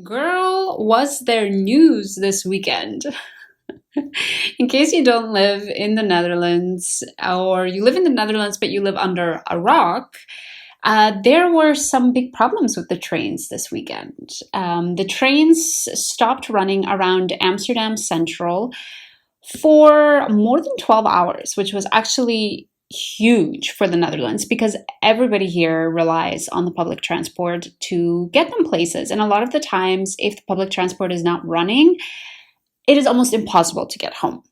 Girl, was there news this weekend? In case you don't live in the Netherlands, or you live in the Netherlands but you live under a rock, there were some big problems with the trains this weekend. The trains stopped running around Amsterdam Central for more than 12 hours, which was actually huge for the Netherlands because everybody here relies on the public transport to get them places. And a lot of the times, if the public transport is not running, it is almost impossible to get home.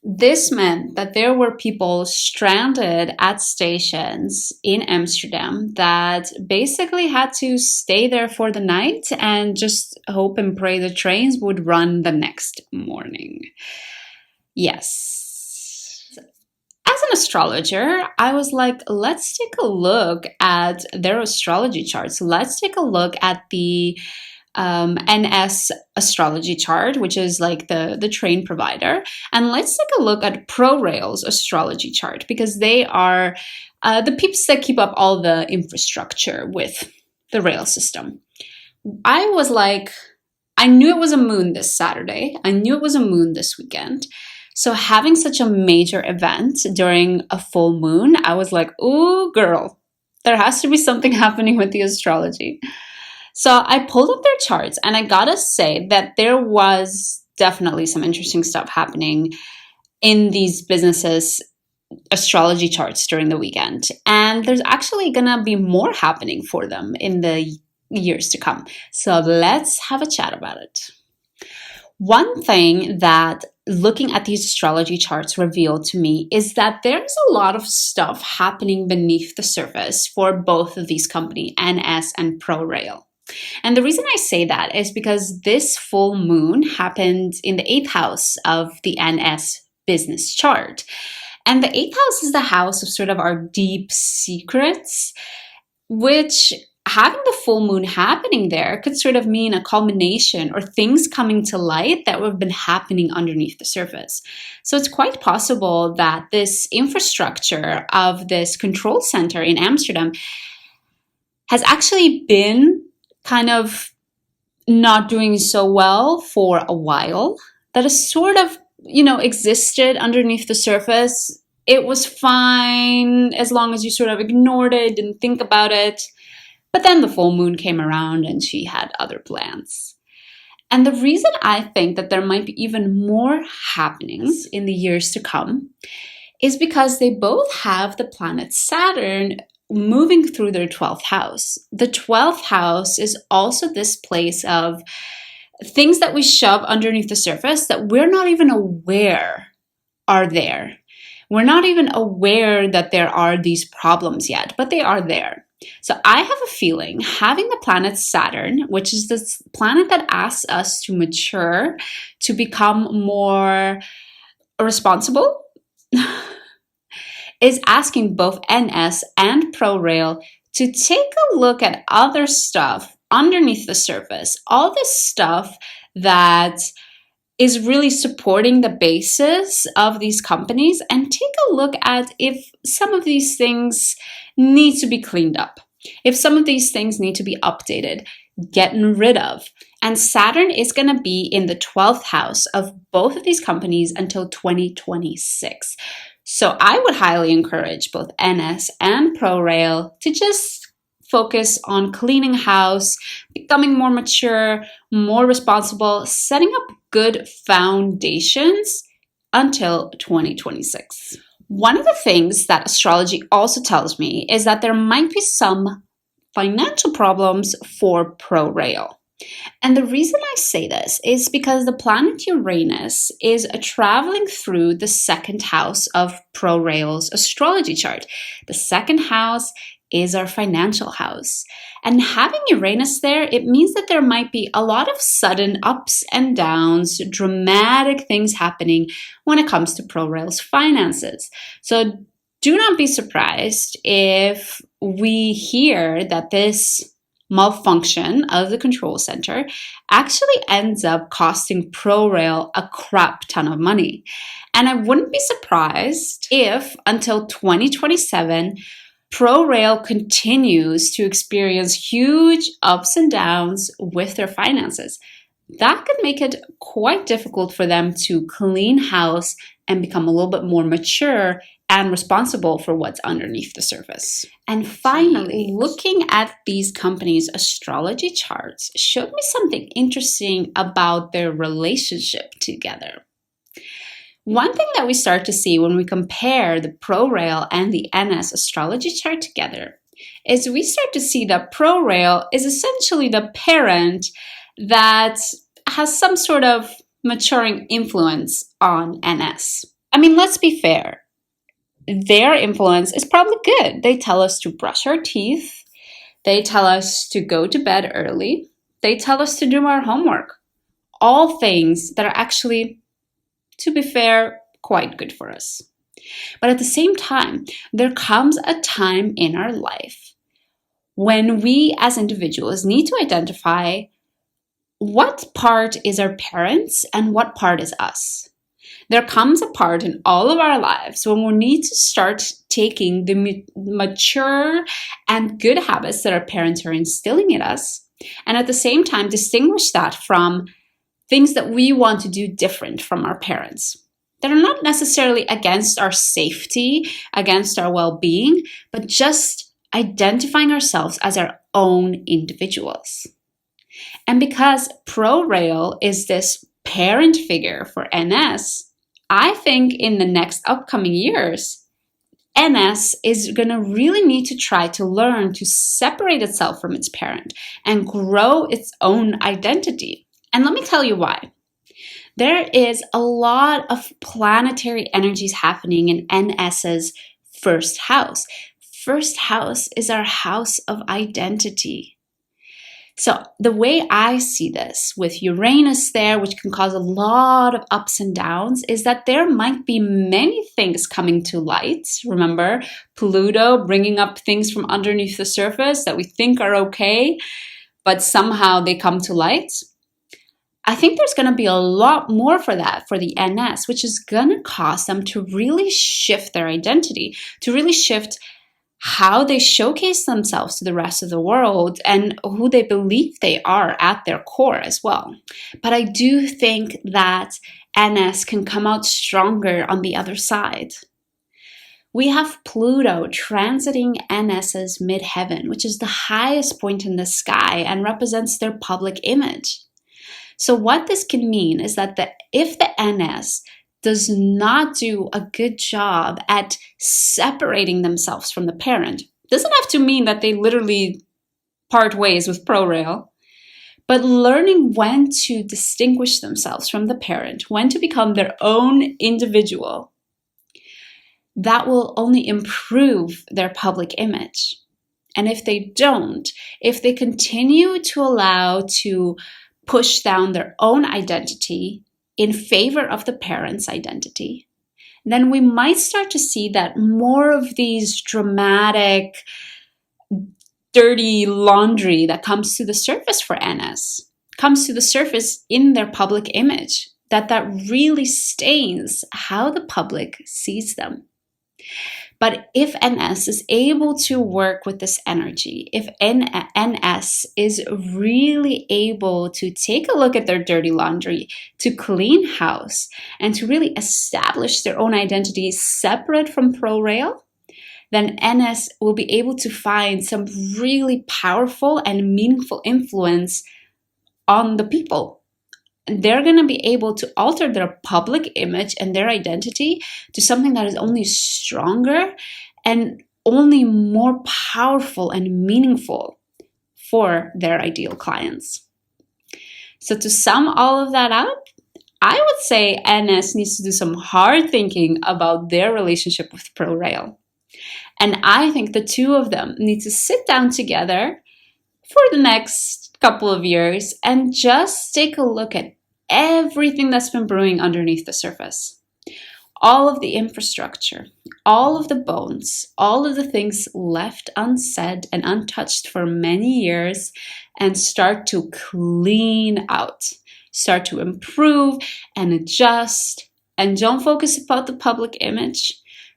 This meant that there were people stranded at stations in Amsterdam that basically had to stay there for the night and just hope and pray the trains would run the next morning. Yes. As an astrologer, I was like, let's take a look at their astrology charts. Let's take a look at the NS astrology chart, which is like the train provider. And let's take a look at ProRail's astrology chart because they are the peeps that keep up all the infrastructure with the rail system. I was like, I knew it was a moon this Saturday. I knew it was a moon this weekend. So having such a major event during a full moon, I was like, ooh, girl, there has to be something happening with the astrology. So I pulled up their charts and I gotta say that there was definitely some interesting stuff happening in these businesses' astrology charts during the weekend. And there's actually gonna be more happening for them in the years to come. So let's have a chat about it. One thing that looking at these astrology charts revealed to me is that there's a lot of stuff happening beneath the surface for both of these companies, NS and ProRail. And the reason I say that is because this full moon happened in the 8th house of the NS business chart. And the 8th house is the house of sort of our deep secrets, which having the full moon happening there could sort of mean a culmination or things coming to light that have been happening underneath the surface. So it's quite possible that this infrastructure of this control center in Amsterdam has actually been kind of not doing so well for a while, that has sort of, existed underneath the surface. It was fine as long as you sort of ignored it, didn't think about it. But then the full moon came around and she had other plans. And the reason I think that there might be even more happenings in the years to come is because they both have the planet Saturn moving through their 12th house. The 12th house is also this place of things that we shove underneath the surface that we're not even aware are there. We're not even aware that there are these problems yet, but they are there. So I have a feeling having the planet Saturn, which is this planet that asks us to mature, to become more responsible, is asking both NS and ProRail to take a look at other stuff underneath the surface, all this stuff that is really supporting the basis of these companies, and take a look at if some of these things need to be cleaned up, if some of these things need to be updated, gotten rid of. And Saturn is going to be in the 12th house of both of these companies until 2026. So I would highly encourage both NS and ProRail to just focus on cleaning house, becoming more mature, more responsible, setting up good foundations until 2026. One of the things that astrology also tells me is that there might be some financial problems for ProRail. And the reason I say this is because the planet Uranus is traveling through the 2nd house of ProRail's astrology chart. The 2nd house is our financial house. And having Uranus there, it means that there might be a lot of sudden ups and downs, dramatic things happening when it comes to ProRail's finances. So do not be surprised if we hear that this malfunction of the control center actually ends up costing ProRail a crap ton of money. And I wouldn't be surprised if until 2027, ProRail continues to experience huge ups and downs with their finances. That could make it quite difficult for them to clean house and become a little bit more mature and responsible for what's underneath the surface. And finally, looking at these companies' astrology charts showed me something interesting about their relationship together. One thing that we start to see when we compare the ProRail and the NS astrology chart together is we start to see that ProRail is essentially the parent that has some sort of maturing influence on NS. I mean, let's be fair. Their influence is probably good. They tell us to brush our teeth. They tell us to go to bed early. They tell us to do our homework. All things that are actually, to be fair, quite good for us. But at the same time, there comes a time in our life when we as individuals need to identify what part is our parents and what part is us. There comes a part in all of our lives when we need to start taking the mature and good habits that our parents are instilling in us, and at the same time distinguish that from things that we want to do different from our parents, that are not necessarily against our safety, against our well-being, but just identifying ourselves as our own individuals. And because ProRail is this parent figure for NS, I think in the next upcoming years, NS is going to really need to try to learn to separate itself from its parent and grow its own identity. And let me tell you why. There is a lot of planetary energies happening in NS's first house. First house is our house of identity. So the way I see this with Uranus there, which can cause a lot of ups and downs, is that there might be many things coming to light. Remember, Pluto bringing up things from underneath the surface that we think are okay, but somehow they come to light. I think there's going to be a lot more for that for the NS, which is going to cause them to really shift their identity, to really shift how they showcase themselves to the rest of the world and who they believe they are at their core as well. But I do think that NS can come out stronger on the other side. We have Pluto transiting NS's midheaven, which is the highest point in the sky and represents their public image. So what this can mean is that if the NS does not do a good job at separating themselves from the parent, doesn't have to mean that they literally part ways with ProRail, but learning when to distinguish themselves from the parent, when to become their own individual, that will only improve their public image. And if they don't, if they continue to allow to push down their own identity in favor of the parent's identity, then we might start to see that more of these dramatic, dirty laundry that comes to the surface for NS comes to the surface in their public image, that really stains how the public sees them. But if NS is able to work with this energy, if NS is really able to take a look at their dirty laundry, to clean house, and to really establish their own identity separate from ProRail, then NS will be able to find some really powerful and meaningful influence on the people. They're going to be able to alter their public image and their identity to something that is only stronger and only more powerful and meaningful for their ideal clients. So to sum all of that up, I would say NS needs to do some hard thinking about their relationship with ProRail. And I think the two of them need to sit down together for the next couple of years and just take a look at everything that's been brewing underneath the surface. All of the infrastructure, all of the bones, all of the things left unsaid and untouched for many years, and start to clean out, start to improve and adjust, and don't focus about the public image,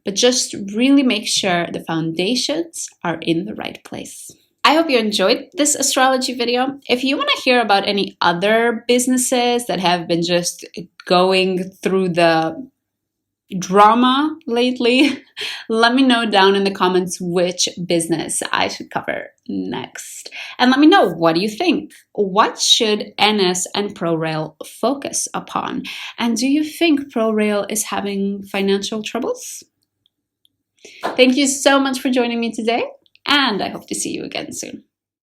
but just really make sure the foundations are in the right place. I hope you enjoyed this astrology video. If you want to hear about any other businesses that have been just going through the drama lately, let me know down in the comments which business I should cover next. And let me know, what do you think? What should NS and ProRail focus upon? And do you think ProRail is having financial troubles? Thank you so much for joining me today, and I hope to see you again soon.